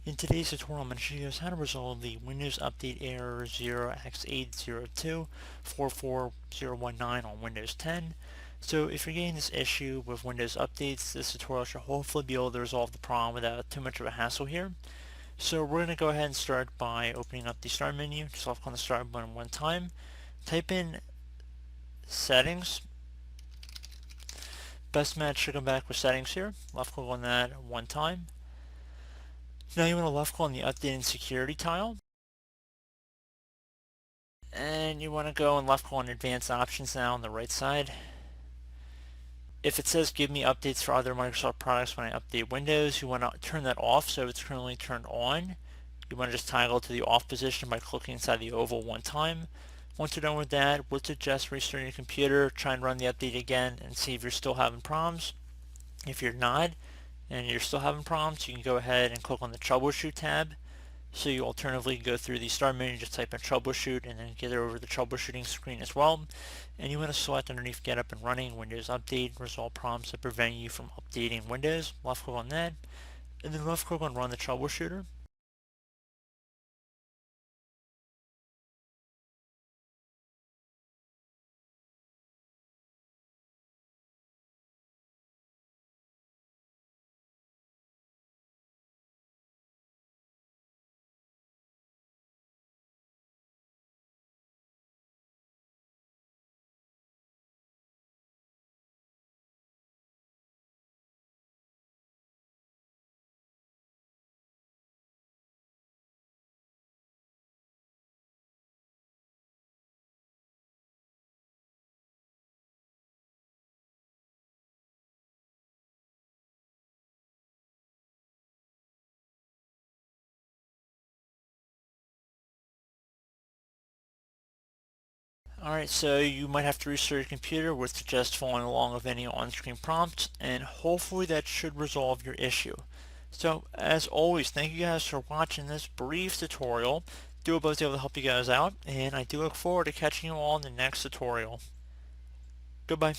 In today's tutorial, I'm going to show you guys how to resolve the Windows Update error 0x80244019 on Windows 10. So if you're getting this issue with Windows updates, this tutorial should hopefully be able to resolve the problem without too much of a hassle here. So we're going to go ahead and start by opening up the Start menu. Just left click on the Start button one time. Type in Settings. Best match should come back with Settings here. Left click on that one time. Now you want to left click on the Update and Security tile. And you want to go and left click on Advanced Options now on the right side. If it says give me updates for other Microsoft products when I update Windows, you want to turn that off so it's currently turned on. You want to just toggle to the off position by clicking inside the oval one time. Once you're done with that, we'll suggest restarting your computer, try and run the update again and see if you're still having problems. If you're not and you're still having problems, you can go ahead and click on the Troubleshoot tab. So you alternatively go through the Start menu, just type in troubleshoot and then get over the troubleshooting screen as well. And you want to select underneath get up and running, Windows Update, resolve problems that prevent you from updating Windows. Left click on that and then left click on run the troubleshooter. Alright, so you might have to restart your computer with just following along with any on-screen prompts, and hopefully that should resolve your issue. So, as always, thank you guys for watching this brief tutorial. Do hope I was able to help you guys out, and I do look forward to catching you all in the next tutorial. Goodbye.